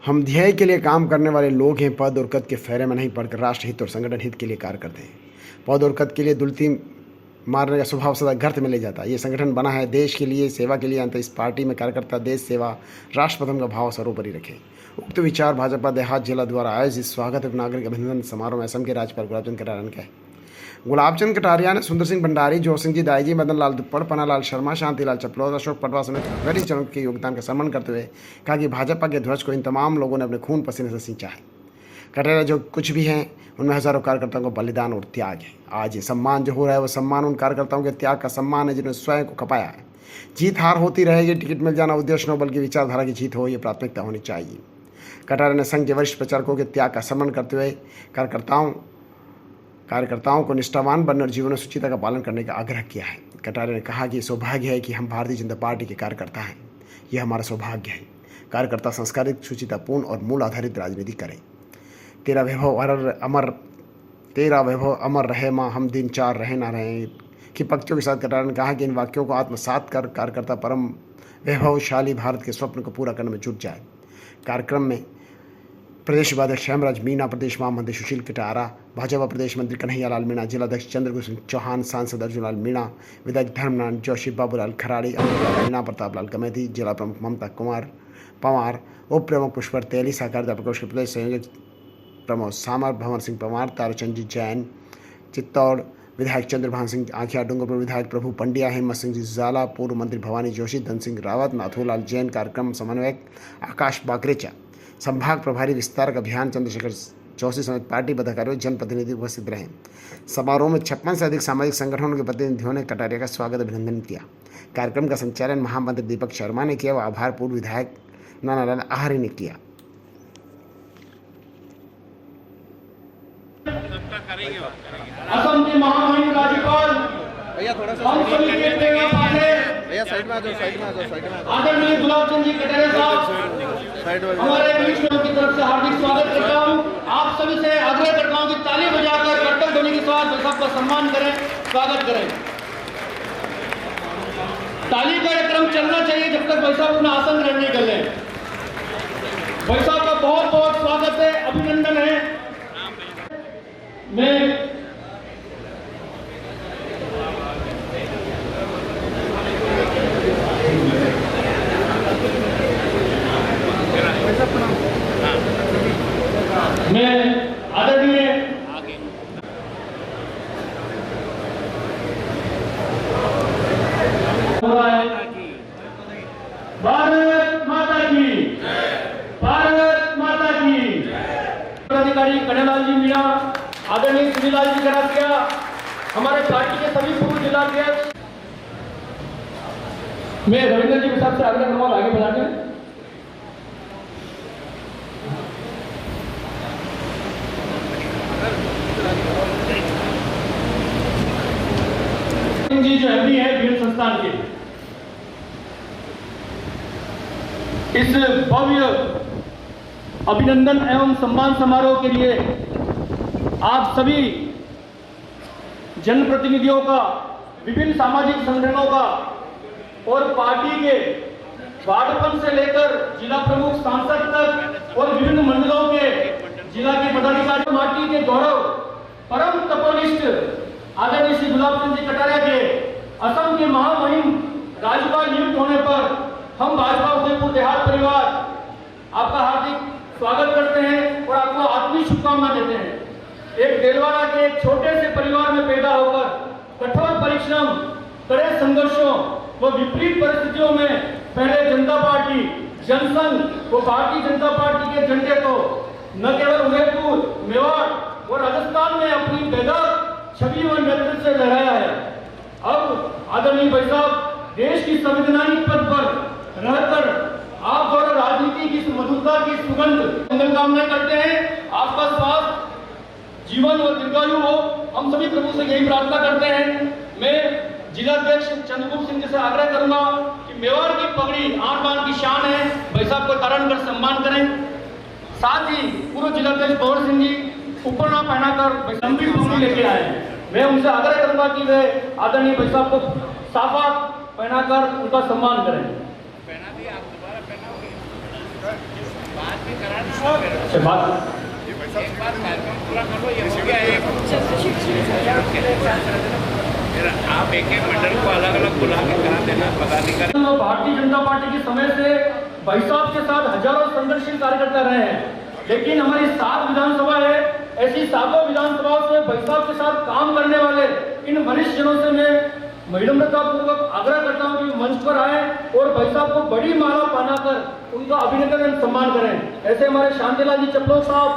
हम ध्येय के लिए काम करने वाले लोग हैं, पद और कद के फेरे में नहीं पड़कर राष्ट्र हित और संगठन हित के लिए कार्य करते हैं। पद और कद के लिए दुलती मारने का स्वभाव सदा गर्त में ले जाता है। ये संगठन बना है देश के लिए, सेवा के लिए, अंत इस पार्टी में कार्यकर्ता देश सेवा, राष्ट्र प्रथम का भाव सर्वोपरि रखें। उक्त विचार भाजपा देहात जिला द्वारा आयोजित स्वागत एवं नागरिक अभिनंदन समारोह में असम के राज्यपाल गुलाबचंद कटारिया ने कहा। गुलाबचंद कटारिया ने सुंदर सिंह भंडारी, जोर सिंह जी दाईजी, मदन लाल दुप्पड़, पन्नालाल शर्मा, शांतिलाल चपलोद, अशोक पटवा समेत गरीब जनों के योगदान का सम्मान करते हुए कहा कि भाजपा के ध्वज को इन तमाम लोगों ने अपने खून पसीने से सींचा है। कटारिया जो कुछ भी हैं उनमें हजारों कार्यकर्ताओं को बलिदान और त्याग है। आज ये सम्मान जो हो रहा है वो सम्मान उन कार्यकर्ताओं के त्याग का सम्मान है जिन्होंने स्वयं को खपाया है। जीत हार होती रहेगी, टिकट मिल जाना उद्देश्य न बल्कि विचारधारा की जीत हो, ये प्राथमिकता होनी चाहिए। कटारिया ने संघ के वरिष्ठ प्रचारकों के त्याग का सम्मान करते हुए कार्यकर्ताओं को निष्ठावान बनने और जीवन सुचिता का पालन करने का आग्रह किया है। कटारिया ने कहा कि सौभाग्य है कि हम भारतीय जनता पार्टी के कार्यकर्ता हैं। यह हमारा सौभाग्य है। कार्यकर्ता संस्कारित, सुचितापूर्ण और मूल आधारित राजनीति करें। तेरा वैभव अमर रहे माँ, हम दिन चार रहे ना रहे की पंक्तियों के साथ कटारिया ने कहा कि इन वाक्यों को आत्मसात कर कार्यकर्ता परम वैभवशाली भारत के स्वप्न को पूरा करने में जुट जाए। कार्यक्रम में प्रदेश उपाध्यक्ष हेमराज मीणा, प्रदेश महामंत्री सुशील कटारा, भाजपा प्रदेश मंत्री कन्हैयालाल मीणा, जिलाध्यक्ष चंद्रभूषण चौहान, सांसद अर्जुनलाल मीणा, विधायक धर्मनारायण जोशी, बाबूलाल खराड़ी, अमृतलाल मीणा, प्रतापलाल कमेटी, जिला प्रमुख ममता कुमार पवार, उप प्रमुख पुष्पर तेली, सहकारिता प्रकोष्ठ के प्रदेश संयोजक प्रमोद सामर, भंवर सिंह पवार, ताराचंद जी जैन चित्तौड़, विधायक चंद्रभान सिंह आखिया, डूंगरपुर विधायक प्रभु पंड्या, हिम्मत सिंह जी जाला, पूर्व मंत्री भवानी जोशी, धन सिंह रावत, नाथूलाल जैन, कार्यक्रम समन्वयक आकाश बाकरेचा, संभाग प्रभारी विस्तारक अभियान चंद्रशेखर जोशी समेत पार्टी पदाधिकारी, जनप्रतिनिधि उपस्थित रहे। समारोह में 56 से अधिक सामाजिक संगठनों के प्रतिनिधियों ने कटारिया का स्वागत अभिनंदन किया। कार्यक्रम का संचालन महामंत्री दीपक शर्मा ने किया व आभार पूर्व विधायक नानालाल आहारी ने किया। असम के महामहिम राज्यपाल भैया थोड़ा सा हम सभी के प्रेरणा पाने भैया साइड में आ जाओ आदरणीय गुलाबचंद जी कटारिया साहब, हमारे मित्रों की तरफ से हार्दिक स्वागत करता हूं। आप सभी से आग्रह करता हूं कि ताली बजाकर कर्तव्य ध्वनि के साथ भाई साहब का सम्मान करें, स्वागत करें। ताली का यह क्रम चलना चाहिए जब तक भाई साहब अपना आसन ग्रहण नहीं कर लें। भाई साहब का बहुत बहुत स्वागत है, अभिनंदन है। मैं आदरणीय भारत माता की, भारत माता की। अधिकारी कन्हैयालाल जी मीणा, आदरणीय सुनीलाल जी कटारिया, हमारे पार्टी के सभी पूर्व जिलाध्यक्ष, मैं रविंद्र जी के साथ से आग्रह करूंगा आगे बढ़ाने। जी जो एमडी है बीएड संस्थान के, इस भव्य अभिनंदन एवं सम्मान समारोह के लिए आप सभी जनप्रतिनिधियों का, विभिन्न सामाजिक संगठनों का और पार्टी के वार्ड से लेकर जिला प्रमुख, सांसद तक और विभिन्न मंडलों के जिला के पदाधिकारी, पार्टी के गौरव परम तपोनिष्ठ आदरणीय श्री गुलाबचंद जी कटारिया के असम के महामहिम राज्यपाल नियुक्त होने पर हम भाजपा उदयपुर देहात परिवार आपका हार्दिक स्वागत करते हैं और आपको आत्मीय शुभकामना देते हैं। एक देलवाड़ा के एक छोटे से परिवार में पैदा होकर कठोर परिश्रम, कड़े संघर्षों व विपरीत परिस्थितियों में पहले जनता पार्टी, जनसंघ व भारतीय जनता पार्टी के झंडे को न केवल उदयपुर, मेवाड़ और राजस्थान में अपनी बेदाग छवि और नेतृत्व से लहराया है। अब आदरणीय भाई साहब देश की संवैधानिक पद पर रहकर आप द्वारा राजनीति की मधुरता की सुगंध मंगल कामना करते हैं। आपका स्वास्थ्य, जीवन और दीर्घायु हो, हम सभी प्रभु से यही प्रार्थना करते हैं। मैं जिलाध्यक्ष चंद्रभूषण सिंह जी से आग्रह करूंगा कि मेवाड़ की पगड़ी आन बान की शान है, भाई साहब को तारण कर सम्मान करें। साथ ही पूर्व जिलाध्यक्ष भंवर सिंह जी ऊपर ना पहनाकर लंबी पगड़ी लेके आए। मैं उनसे आग्रह करूंगा कि वे आदरणीय भाई साहब को साफा पहनाकर उनका सम्मान करें। अच्छा, बात आप एक मंडल को अलग अलग बुला के करा देना पदाधिकारी। भारतीय जनता पार्टी के समय से भाई साहब के साथ हजारों संघर्षशील कार्यकर्ता रहे हैं, लेकिन हमारी 7 विधानसभा है, ऐसी 7 विधानसभाओं से भाई साहब के साथ काम करने वाले इन वरिष्ठ जनों से मैं विनम्रता पूर्वक आग्रह करता हूं कि मंच पर आए और भाई साहब को बड़ी माला पहनाकर उनका अभिनंदन और सम्मान करें। ऐसे हमारे शांतिलाल जी चपलो साहब,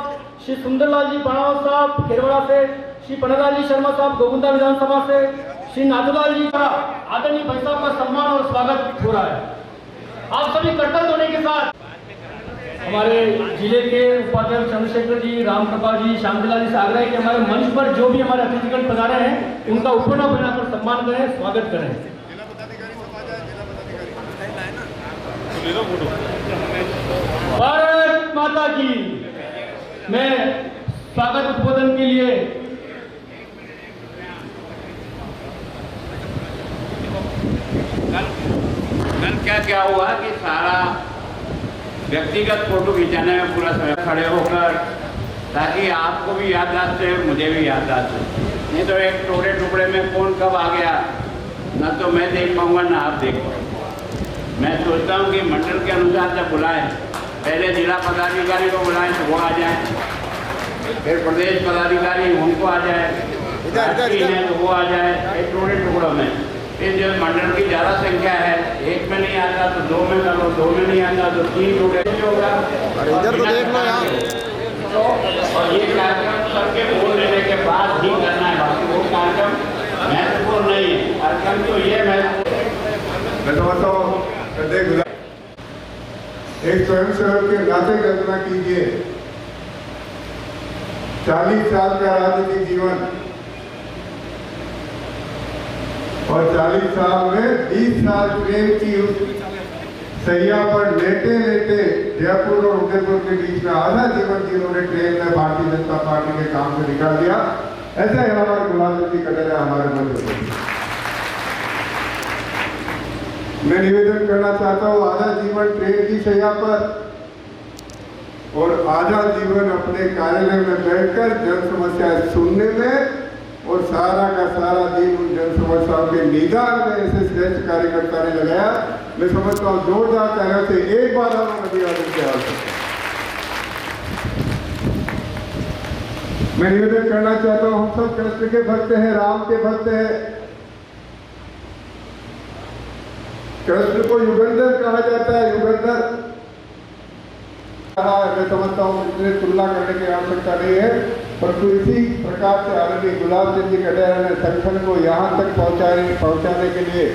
श्री सुंदरलाल जी बाणावत साहब खेरवाड़ा से, श्री पन्नालाल जी शर्मा साहब गोविंदा विधानसभा से, श्री नाथूलाल जी का आदरणीय भाई साहब का सम्मान और स्वागत हो रहा है। आप सभी कर्तव्य होने के साथ हमारे जिले के उपाध्यक्ष चंद्रशेखर जी, राम प्रकाश जी, शांतिलाल जी से आग्रह है कि हमारे मंच पर जो भी हमारे अतिथिगण पधारे हैं उनका उपना बनाकर सम्मान करें, स्वागत करें। भारत माता की। मैं स्वागत उद्बोधन के लिए कल क्या हुआ कि सारा व्यक्तिगत फोटो खिंचाने में पूरा समय खड़े होकर, ताकि आपको भी याददाश्त है, मुझे भी याददाश्त है। नहीं तो एक टुकड़े टुकड़े में कौन कब आ गया, न तो मैं देख पाऊंगा ना आप देख पाऊंगा। मैं सोचता हूँ कि मंडल के अनुसार जब बुलाएं, पहले जिला पदाधिकारी को बुलाएं तो वो आ जाए, फिर प्रदेश पदाधिकारी उनको आ जाए, तो वो आ जाए, एक टुकड़े टुकड़ों में। फिर जब मंडल की ज़्यादा संख्या है, एक में नहीं आता तो 2 में करो, 2 में नहीं आता तो 3 टुकड़े होगा। इधर तो देख लो यार। और ये कार्यक्रम सबके वोट लेने के बाद ही करना है, बाकी वो कार्यक्रम महत्वपूर्ण नहीं है। कार्यक्रम तो ये एक स्वयंसेवक के नाते कल्पना कीजिए, 40 साल का राजनीतिक जीवन और 40 साल में 20 साल ट्रेन की उस सैया पर लेटे लेटे जयपुर और उदयपुर के बीच में आधा जीवन जिन्होंने ट्रेन में भारतीय जनता पार्टी के काम से निकाल दिया, ऐसा ही हमारे गुलाम नबी कटेरिया हमारे मन में। मैं निवेदन करना चाहता हूँ, आधा जीवन ट्रेन की सैया पर और आधा जीवन अपने कार्यालय में बैठकर जन समस्याएं सुनने में और सारा का सारा दिन उन जन समस्याओं के निदान में ऐसे श्रेष्ठ कार्यकर्ता ने लगाया। मैं समझता हूँ जोरदार तरह से एक बार हम अभिवादन की आवश्यकता। मैं निवेदन करना चाहता हूँ, हम सब कृष्ण के भक्त हैं, राम के भक्त हैं। कृष्ण को युगंधर कहा जाता है, युगंधर। मैं समझता हूँ इसमें तुलना करने की आवश्यकता नहीं है, परंतु इसी प्रकार से आदरणीय गुलाब चंद जी कटेरिया ने संगठन को यहाँ तक पहुँचाने के लिए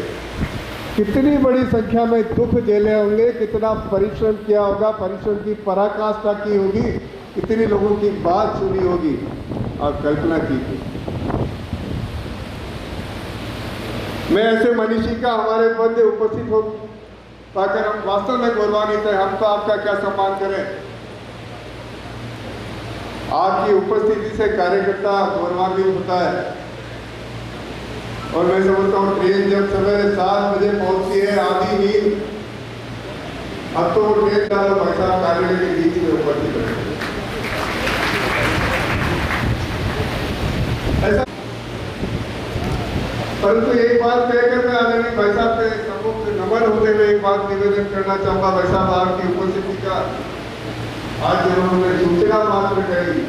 कितनी बड़ी संख्या में दुख झेले होंगे, कितना परिश्रम किया होगा, परिश्रम की पराकाष्ठा की होगी, कितनी लोगों की बात सुनी होगी, आप कल्पना कीजिए। मैं ऐसे मनीषी का हमारे मध्य उपस्थित हो पाकर हम वास्तव में गौरवान्वित है। हम तो आपका क्या सम्मान करें, आपकी उपस्थिति से कार्यकर्ता गौरवान्वित होता है। और मैं समझता हूँ ट्रेन जब सवेरे 7 बजे पहुंचती है, आधी नींद, अब तो वो ट्रेन भाई साहब कार्यालय के बीच में उपस्थित है। ऐसा परंतु एक बात कहकर मैं आदरणीय भाई साहब के सम्मुख नमन होते हुए एक बात निवेदन करना चाहूंगा। भाई साहब आपकी उपस्थिति का आज उन्होंने सूचना मात्र कही,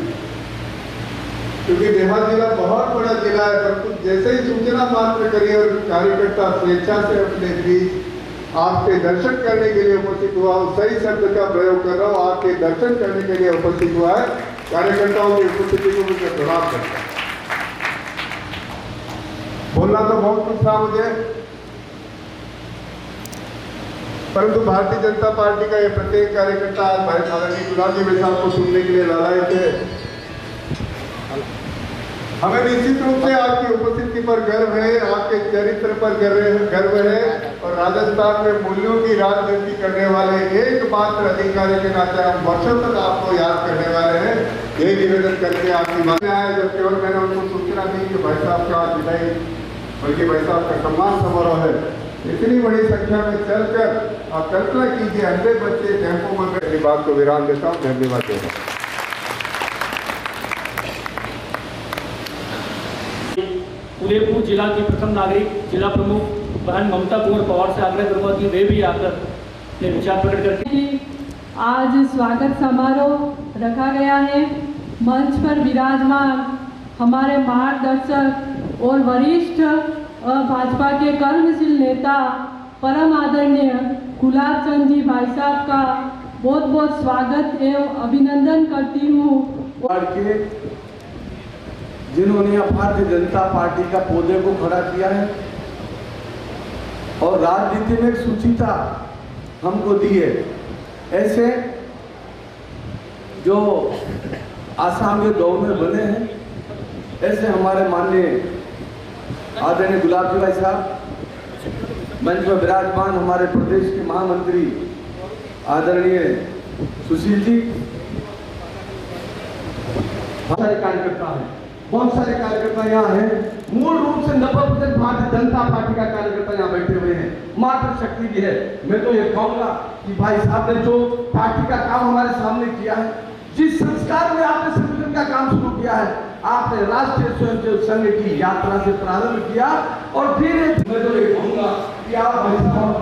क्योंकि देहात जिला बहुत बड़ा जिला है, परंतु जैसे ही सूचना मात्र करी और कार्यकर्ता स्वेच्छा से अपने बीच आपके दर्शन करने के लिए उपस्थित हुआ, सही शब्द का प्रयोग कर रहा हूँ, आपके दर्शन करने के लिए उपस्थित हुआ है। कार्यकर्ताओं की उपस्थिति को मुझे प्रणाम करता है। बोलना तो बहुत कुछ था मुझे, परंतु भारतीय जनता पार्टी का ये प्रत्येक कार्यकर्ता आज आदरणीय गुलाब जी साहब को सुनने के लिए लालायित है। हमें निश्चित रूप से आपकी उपस्थिति पर गर्व है, आपके चरित्र पर गर्व है और राजस्थान में मूल्यों की राजनीति करने वाले एकमात्र अधिकारी के नाते हम वर्षों तक आपको याद करने वाले हैं। यही निवेदन करके आपकी बात आया, जब केवल मैंने उनको सूचना दी कि भाई साहब का विदाई बल्कि भाई साहब का सम्मान समारोह है। इतनी बड़ी संख्या में चलकर आप कल्पना कीजिए 100 बच्चे टेम्पो में मेरी बात को विराम देता हूँ। धन्यवाद देता हूँ। उदयपुर जिला की प्रथम नागरिक जिला प्रमुख बहन ममता कुंवर पवार से आग्रह करूंगा कि वे भी आकर अपने विचार प्रकट करके। आज स्वागत समारोह रखा गया है। मंच पर विराजमान हमारे मार्गदर्शक और वरिष्ठ भाजपा के कर्मशील नेता परम आदरणीय गुलाब चंद जी भाई साहब का बहुत बहुत स्वागत एवं अभिनंदन करती हूँ। के जिन्होंने भारतीय जनता पार्टी का पौधे को खड़ा किया है और राजनीति में एक सुचिता हमको दी है। ऐसे जो आसाम के दौर में बने हैं, ऐसे हमारे माननीय आदरणीय गुलाब जी भाई साहब, मंच में विराजमान हमारे प्रदेश के महामंत्री आदरणीय सुशील जी, बहुत सारे कार्यकर्ता हैं, बहुत सारे कार्यकर्ता यहाँ हैं। मूल रूप से 90% भारतीय जनता पार्टी का कार्यकर्ता यहाँ बैठे हुए हैं। मात्र शक्ति भी है। मैं तो ये कहूँगा कि भाई साहब ने जो पार्टी का काम हमारे सामने किया है, जिस संस्कार में आपने संगठन का काम शुरू किया है, आपने राष्ट्रीय स्वयंसेवक संघ की यात्रा से प्रारंभ किया और फिर मैं तो ये कहूँगा कि आप भाई साहब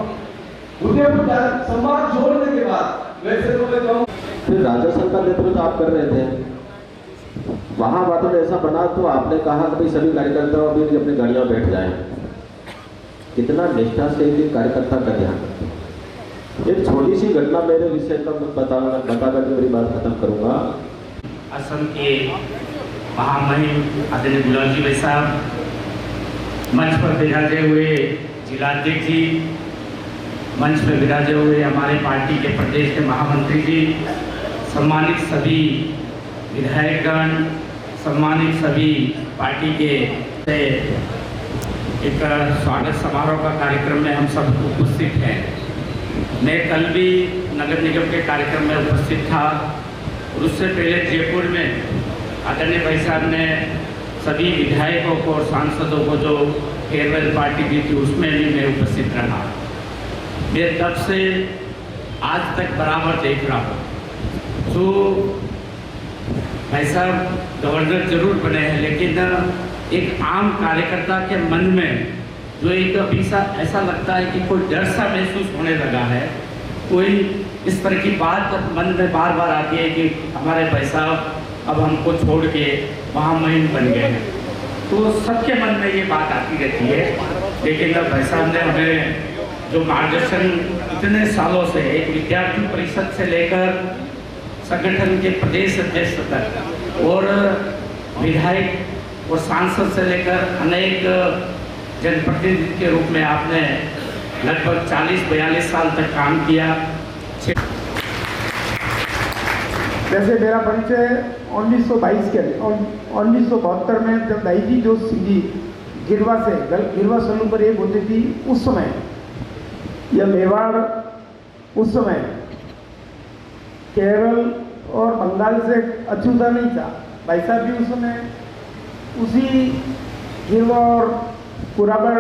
उदयपुर संवाद छोड़ने के बाद वैसे तो मैं कहूँ फिर राजस्थान का नेतृत्व आप कर रहे थे, वहाँ बातों में ऐसा बना तो आपने कहा कि भाई सभी कार्यकर्ता अभी अपनी गाड़ियों में बैठ जाएं। कितना निष्ठा से एक कार्यकर्ता का ध्यान रखते हैं। एक छोटी सी घटना मेरे विषय का बता करके मेरी बात खत्म करूँगा। असम के महामहिम आदरणीय गुलाब जी भाई साहब, मंच पर विराजे हुए जिलाध्यक्ष जी, मंच पर विराजे हुए हमारे पार्टी के प्रदेश के महामंत्री जी, सम्मानित सभी विधायकगण, सम्मानित सभी पार्टी के एक स्वागत समारोह का कार्यक्रम में हम सब उपस्थित हैं। मैं कल भी नगर निगम के कार्यक्रम में उपस्थित था और उससे पहले जयपुर में आदरणीय भाई साहब ने सभी विधायकों को और सांसदों को जो फेयरवेल पार्टी दी थी उसमें भी मैं उपस्थित रहा। मैं तब से आज तक बराबर देख रहा हूँ। तो भाई साहब गवर्नर जरूर बने हैं, लेकिन एक आम कार्यकर्ता के मन में जो एक अभी ऐसा लगता है कि कोई डर सा महसूस होने लगा है। कोई इस तरह की बात मन में बार बार आती है कि हमारे भाई साहब अब हमको छोड़ के महामहिम बन गए हैं, तो सबके मन में ये बात आती रहती है। लेकिन अब भाई साहब ने हमें जो मार्गदर्शन इतने सालों से एक विद्यार्थी परिषद से लेकर संगठन के प्रदेश अध्यक्ष तक और विधायक और सांसद से लेकर अनेक जनप्रतिनिधि के रूप में आपने लगभग 40-42 साल तक काम किया। जैसे मेरा परिचय 1922 के 1972 में जब दाईजी जोश सिंह जी गिरवा सलून पर एक होती थी, उस समय यह मेवाड़ उस समय केरल और बंगाल से अछूता नहीं था। भाई साहब भी उस समय उसी गिरवा और कुराबड़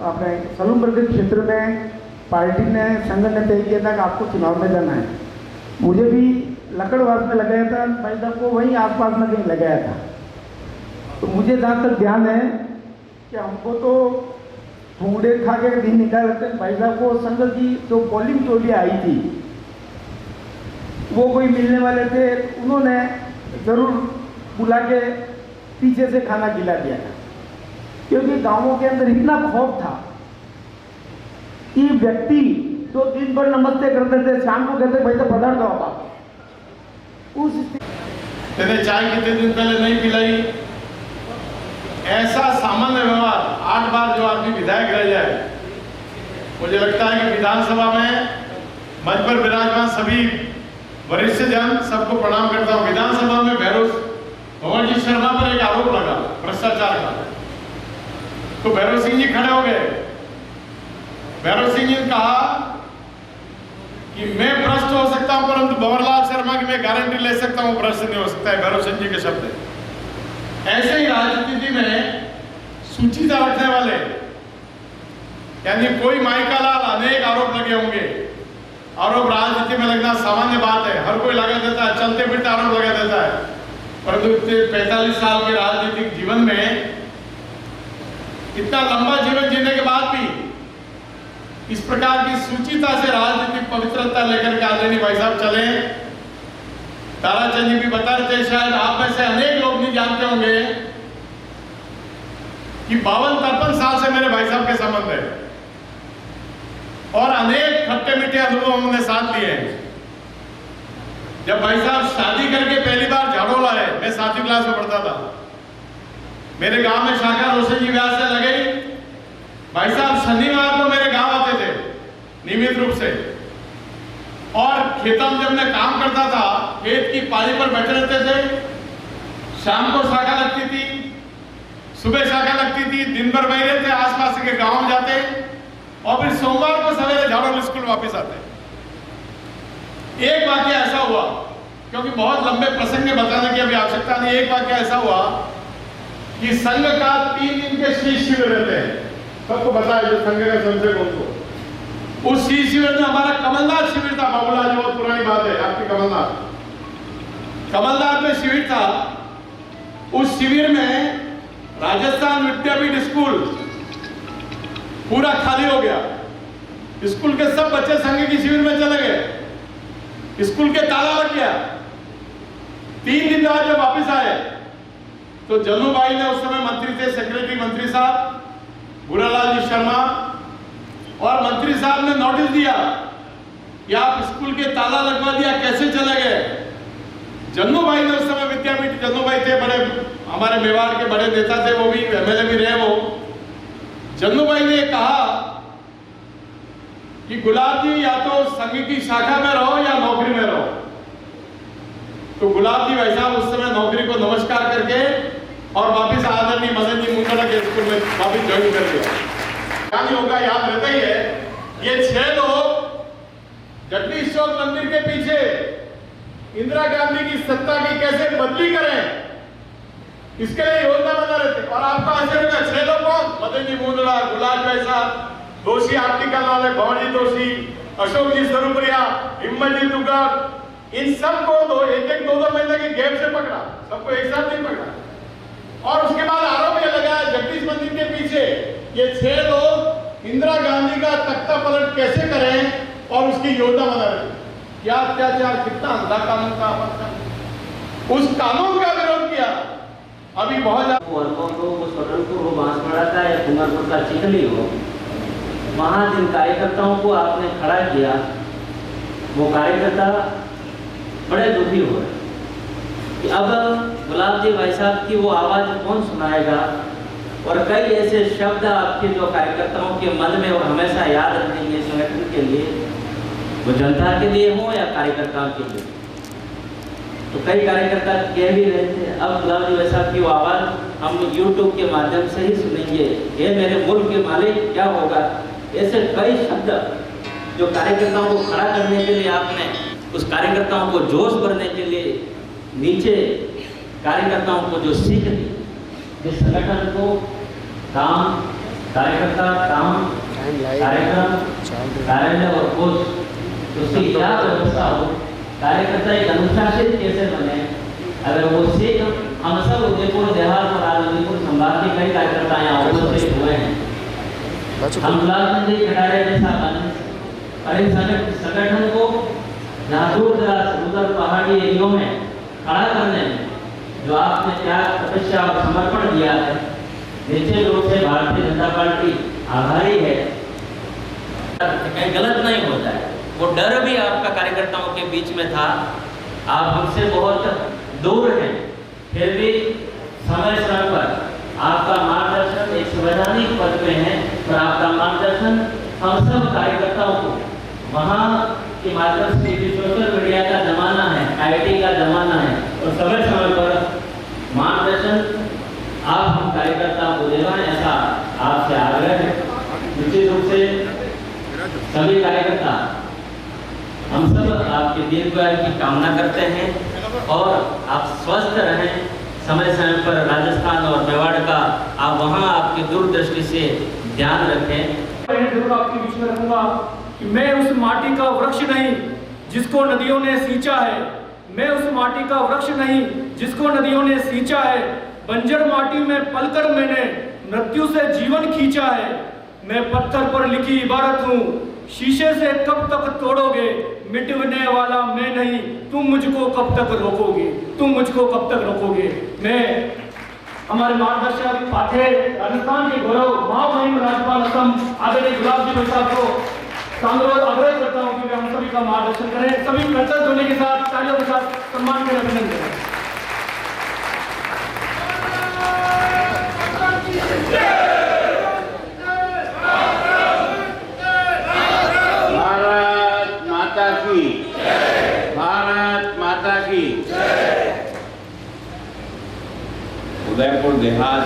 अपने सलूमपुर के क्षेत्र में पार्टी ने संघ ने तय किया था कि आपको चुनाव में जाना है। मुझे भी लकड़वास में लगाया था, भाई साहब को वहीं आसपास में कहीं लगाया था। तो मुझे जहाँ तक ध्यान है कि हमको तो घूंगड़े खा के दिन निकाल रखते हैं। भाई साहब को संघ की जो पोलिंग टोलियाँ आई थी वो कोई मिलने वाले थे, उन्होंने ज़रूर बुला के पीछे से खाना खिला दिया था, क्योंकि गांवों के अंदर इतना खौफ था कि व्यक्ति जो दिन भर नमस्ते करते थे, शाम को कहते भाई साहब पधार दो आप। उस तेरे चाय कितने दिन पहले नहीं पिलाई, ऐसा सामान्य व्यवहार 8 बार जो आदमी विधायक रह जाए, मुझे लगता है कि विधानसभा में मंच पर विराजमान सभी वरिष्ठ जन सबको प्रणाम करता हूँ। विधानसभा में भंवर जी शर्मा पर एक आरोप लगा भ्रष्टाचार का, तो भैरव सिंह जी खड़े हो गए। भैरव सिंह जी ने कहा कि मैं भ्रष्ट हो सकता हूं, परंतु भंवरलाल शर्मा की मैं गारंटी ले सकता हूं भ्रष्ट नहीं हो सकता है। भैरव सिंह जी के शब्द है। ऐसे ही राजनीति में सुचिता रखने वाले यानी कोई माइका लाल, अनेक आरोप लगे होंगे। आरोप राजनीति में लगना सामान्य बात है, हर कोई लगा देता है, चलते फिरते आरोप लगा देता है। परंतु इतने 45 साल के राजनीतिक जीवन में, इतना लंबा जीवन जीने के बाद भी इस प्रकार की सूचिता से राजनीतिक पवित्रता लेकर के आदरणीय भाई साहब चले। ताराचंद जी भी बता रहे थे, शायद आप में से अनेक लोग नहीं जानते होंगे कि 52-53 साल से मेरे भाई साहब के संबंध है और अनेक खट्टे मीठे अनुभव हमने साथ लिए हैं। जब भाई साहब शादी करके पहली बार झाड़ू लाए, मैं 7वीं क्लास में पढ़ता था, मेरे गांव में शाखा रोशन जी व्यास से लगे। भाई साहब शनिवार को मेरे गांव आते थे नियमित रूप से, और खेतों में जब मैं काम करता था, खेत की पाली पर बैठे रहते थे। शाम को शाखा लगती थी, सुबह शाखा लगती थी, दिन भर वही रहते, आसपास के गांव में जाते और फिर सोमवार को सवेरे झाड़ू स्कूल वापस आते। एक वाक्य ऐसा हुआ, क्योंकि बहुत लंबे प्रसंग में बताने की अभी आवश्यकता नहीं, एक वाक्य ऐसा हुआ कि संघ का 3 दिन के शीश शिविर रहते हैं, सबको बताया जो संघ का संशय उनको। उस शीश शिविर में हमारा कमलनाथ शिविर था, बाबूलाल जी, बहुत पुरानी बात है आपकी, कमलनाथ में शिविर था। उस शिविर में राजस्थान विद्यापीठ स्कूल पूरा खाली हो गया। स्कूल के सब बच्चे संघ की शिविर में चले गए, स्कूल के ताला लग गया। 3 दिन बाद जब वापस आए तो जन्नू भाई ने, उस समय मंत्री थे, सेक्रेटरी मंत्री साहब बुरालाल जी शर्मा, और मंत्री साहब ने नोटिस दिया कि आप स्कूल के ताला लगवा दिया, कैसे चले गए। जन्नू भाई ने, उस समय विद्यापीठ जन्नू भाई थे, बड़े हमारे मेवाड़ के बड़े नेता थे, वो भी एमएलए भी रहे वो। जन्नू भाई ने कहा कि गुलाब जी या तो संघ की शाखा में रहो या नौकरी में रहो। तो गुलाब जी भाई साहब उस समय नौकरी को नमस्कार करके और वापिस आदरणीय मदन जी मुंडा के स्कूल में वापिस ज्वाइन कर दिया। कहानी होगा, याद रहता ही है। ये 6 लोग जगदीश चौक मंदिर के पीछे इंदिरा गांधी की सत्ता की कैसे बदली करें, इसके लिए योजना बना रहे थे। और आपका आश्चर्य होगा, 6 लोग कौन? मदन जी मुंडा, गुलाब भाई साहब, दोषी आपकी का नाम है भवन जी दोषी, अशोक जी स्वरूपरिया, हिम्मत जी दुगर, इन सबको 1-2 महीने के गैप से पकड़ा, सबको एक साथ नहीं पकड़ा। और उसके बाद आरोप यह लगाया जगदीश मंदिर के पीछे ये 6 लोग इंदिरा गांधी का तख्ता पलट कैसे करें और उसकी योजना बना रहे। क्या अत्याचार, कितना अंधा कानून का अमल था, उस कानून का विरोध किया। अभी बहुत वर्गों को वो स्वतंत्र हो, बांसवाड़ा का या डूंगरपुर का चिखली हो, वहाँ जिन कार्यकर्ताओं को आपने खड़ा किया, वो कार्यकर्ता बड़े दुखी हो रहे कि अब गुलाब जी भाई साहब की वो आवाज़ कौन सुनाएगा। और कई ऐसे शब्द आपके जो कार्यकर्ताओं के मन में और हमेशा याद रखेंगे संगठन के लिए, वो जनता के लिए हो या कार्यकर्ताओं के लिए। तो कई कार्यकर्ता कह भी रहे थे, अब गुलाब जी भाई साहब की वो आवाज़ हम YouTube के माध्यम से ही सुनेंगे, ये मेरे मुल्क के मालिक क्या होगा। ऐसे कई शब्द जो कार्यकर्ताओं को खड़ा करने के लिए आपने, उस कार्यकर्ताओं को जोश भरने के लिए नीचे कार्यकर्ताओं को जो सीख दी, जिस संगठन को काम, कार्यकर्ता, काम, कार्यक्रम, कार्यालय और कोच, उसकी क्या व्यवस्था हो, कार्यकर्ता एक अनुशासित कैसे बने, अगर वो सीख हम सब उदयपुर देहात और आज उदयपुर संभाग के कई कार्यकर्ता यहाँ उपस्थित हुए हैं। हम गुलाबचंद खड़ारे जैसा बने और इस संगठन को जहाँ दूर दराज उधर पहाड़ी एरियो में खड़ा करने में जो आपने त्याग, तपस्या और समर्पण दिया है, निश्चित रूप से भारतीय जनता पार्टी आभारी है। गलत नहीं होता है, वो डर भी आपका कार्यकर्ताओं के बीच में था। आप हमसे बहुत दूर हैं, फिर भी समय समय पर आपका मार्गदर्शन, एक संवैधानिक पद पे है, पर आपका मार्गदर्शन हम सब कार्यकर्ताओं को वहाँ के माध्यम से, सोशल मीडिया का जमाना है, IT का जमाना है, और समय समय पर मार्गदर्शन आप हम कार्यकर्ताओं को देना, ऐसा आपसे आग्रह है। निश्चित रूप से सभी कार्यकर्ता हम सब आपके दीर्घायु की कामना करते हैं और आप स्वस्थ रहें। समय समय पर राजस्थान और मेवाड़ का आप वहाँ आपकी दूरदृष्टि से ध्यान रखें। को आपके बीच में रखूंगा कि मैं उस माटी का वृक्ष नहीं जिसको नदियों ने सींचा है, मैं उस माटी का वृक्ष नहीं जिसको नदियों ने सींचा है, बंजर माटी में पलकर मैंने मृत्यु से जीवन खींचा है। मैं पत्थर पर लिखी इबारत हूँ, शीशे से कब तक तोड़ोगे, मिटने वाला मैं नहीं, तुम मुझको कब तक रोकोगे, तुम मुझको कब तक रोकोगे। मैं हमारे मार्गदर्शक पाथे राजस्थान के गौरव महामहिम राज्यपाल असम आदरणीय गुलाब जी भाई साहब को सांगरोध आग्रह करता हूँ कि वे हम सभी का मार्गदर्शन करें। सभी कर्तव्य होने के साथ तालियों के साथ सम्मान के अभिनंदन करें। भारत माता की, भारत माता की। उदयपुर देहात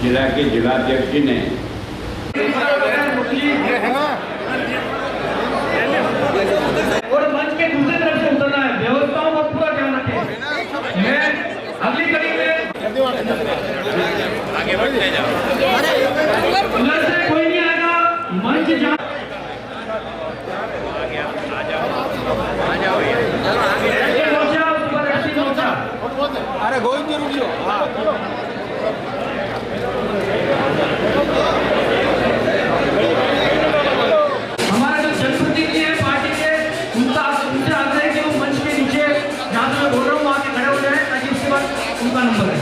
जिला के जिलाध्यक्ष जी ने और मंच के दूसरी तरफ से उतरना है, व्यवस्थाओं का पूरा ध्यान रखें। मैं अगली कड़ी में आगे बढ़ते जाओ, अंदर से कोई नहीं आएगा, मंच जा अरे गोविंद जी रुकियो। हमारे जो जनप्रतिनिधि है पार्टी के, उनसे आग्रह है कि वो मंच के नीचे जहाँ से मैं बोल रहा हूँ वहाँ के खड़े हो जाए ताकि उसके बाद उनका नंबर है।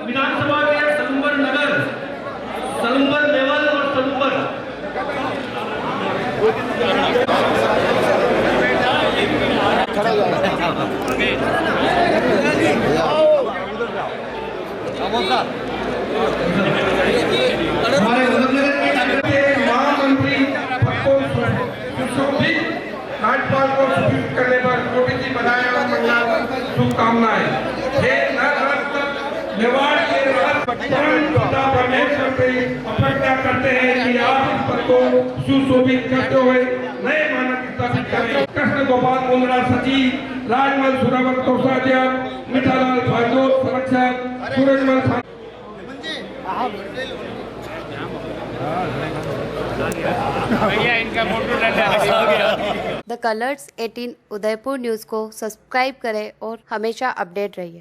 विधानसभा के सलूमर नगर, सलूमर लेवल और सलूमर हमारे उधमनगर के महामंत्री सुशोभित राज्यपाल को सुशोभित करने पर कोटि की बधाई और मंगल शुभकामनाएं। हे मेवाड़ के पिता परमेश्वर से अपेक्षा करते हैं कि आप इस पद को सुशोभित करते हुए नए मानक स्थापित करें। कृष्ण गोपाल मुंद्रा सचिव, राजमल सुरावत कोषाध्यक्ष, मिठालाल भाजोत संरक्षक, Surajmal the colours 18 Udaipur news को सब्सक्राइब करें और हमेशा अपडेट रहिए।